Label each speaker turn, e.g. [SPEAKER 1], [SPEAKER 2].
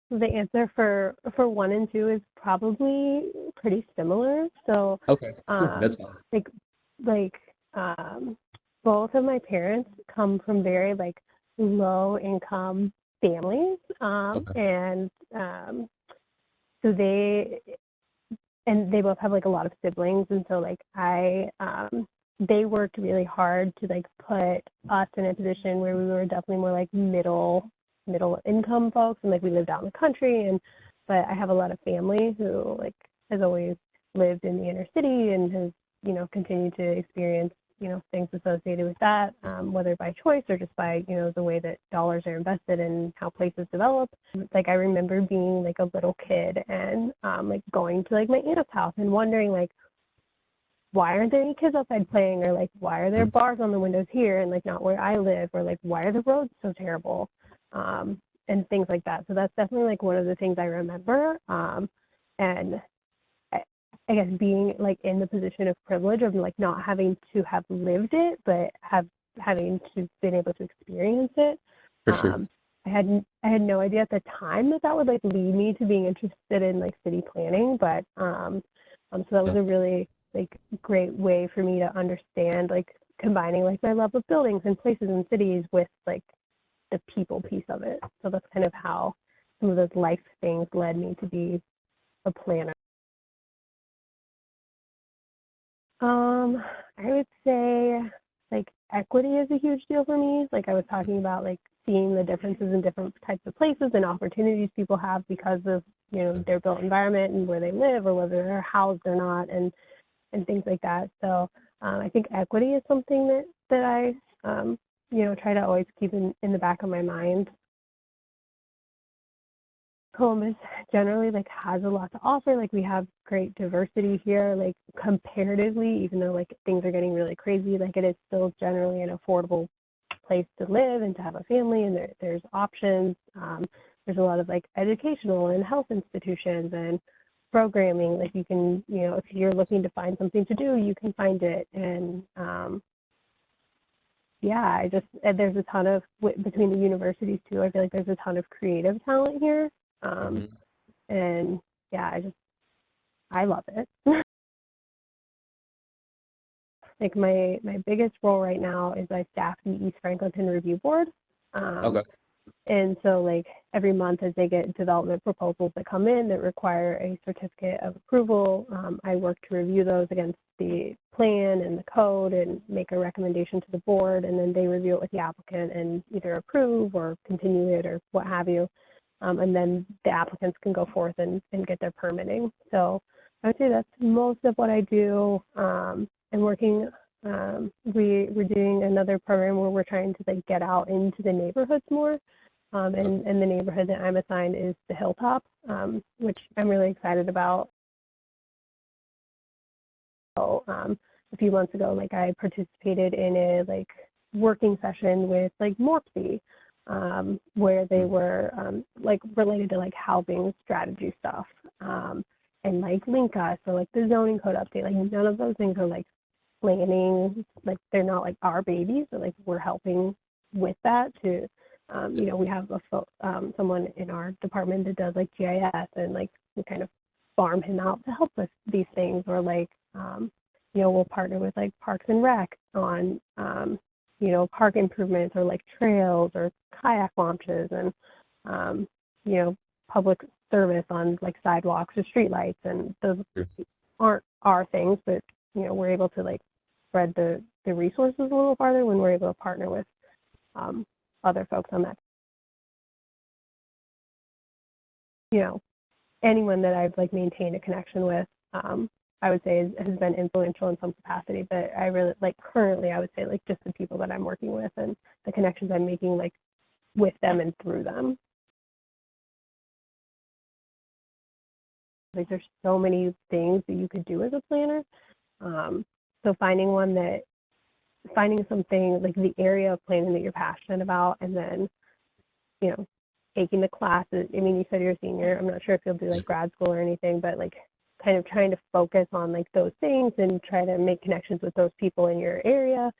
[SPEAKER 1] the answer for one and two is probably pretty similar. So,
[SPEAKER 2] Okay, cool. That's
[SPEAKER 1] um,
[SPEAKER 2] fine.
[SPEAKER 1] like like both of my parents come from very like low income families,
[SPEAKER 2] Okay.
[SPEAKER 1] and so they both have like a lot of siblings, and so like they worked really hard to like put us in a position where we were definitely more like middle income folks, and like we lived out in the country. And but I have a lot of family who like has always lived in the inner city and has continued to experience things associated with that, whether by choice or just by the way that dollars are invested and how places develop. Like I remember being like a little kid and like going to like my aunt's house and wondering like, why aren't there any kids outside playing, or like why are there
[SPEAKER 2] Mhm.
[SPEAKER 1] bars on the windows here and like not where I live, or like why are the roads so terrible, and things like that. So that's definitely like one of the things I remember, and I, I guess being like in the position of privilege of like not having to have lived it, but having to been able to experience it.
[SPEAKER 2] For sure.
[SPEAKER 1] Um, I had no idea at the time that would like lead me to being interested in like city planning, but so that was
[SPEAKER 2] Yeah.
[SPEAKER 1] a really like great way for me to understand like combining like my love of buildings and places and cities with like the people piece of it. So that's kind of how some of those life things led me to be a planner. I would say like equity is a huge deal for me. Like I was talking about, like seeing the differences in different types of places and opportunities people have because of their built environment and where they live or whether they're housed or not, and things like that. So I think equity is something that I try to always keep in the back of my mind. Columbus generally like has a lot to offer. Like we have great diversity here, like comparatively, even though like things are getting really crazy, like it is still generally an affordable place to live and to have a family, and there's options. There's a lot of like educational and health institutions and programming. Like you can, if you're looking to find something to do, you can find it. And yeah, there's a ton of between the universities too. I feel like there's a ton of creative talent here. Um,
[SPEAKER 2] Mhm.
[SPEAKER 1] and yeah, I love it. Like my biggest role right now is I staff the East Franklinton Review Board. Um,
[SPEAKER 2] Okay.
[SPEAKER 1] and so like every month as they get development proposals that come in that require a certificate of approval, I work to review those against the plan and the code and make a recommendation to the board, and then they review it with the applicant and either approve or continue it or what have you. And then the applicants can go forth and get their permitting. So I would say that's most of what I do. I'm working, we're doing another program where we're trying to like get out into the neighborhoods more.
[SPEAKER 2] Okay.
[SPEAKER 1] And the neighborhood that I'm assigned is the Hilltop, which I'm really excited about. So a few months ago, like I participated in a like working session with like MORPSI, where they
[SPEAKER 2] Mm.
[SPEAKER 1] were like related to like housing strategy stuff, and like link us or like the zoning code update. Like none of those things are like planning, like they're not like our babies, but like we're helping with that to,
[SPEAKER 2] Yeah.
[SPEAKER 1] we have someone in our department that does like GIS, and like we kind of farm him out to help with these things, or like we'll partner with like Parks and Rec on park improvements or like trails or kayak launches, and um, you know public service on like sidewalks or streetlights, and those
[SPEAKER 2] Sure.
[SPEAKER 1] aren't our things, but we're able to like spread the resources a little farther when we're able to partner with um, other folks on that. You know, anyone that I've like maintained a connection with, I would say has been influential in some capacity. But I really like currently, I would say like just the people that I'm working with and the connections I'm making like with them and through them. Like there's so many things that you could do as a planner. Um, so finding something like the area of planning that you're passionate about, and then you know taking the classes. I mean, you said you're a senior. I'm not sure if you'll do
[SPEAKER 2] Yeah.
[SPEAKER 1] like grad school or anything, but like kind of trying to focus on like those things and try to make connections with those people in your area,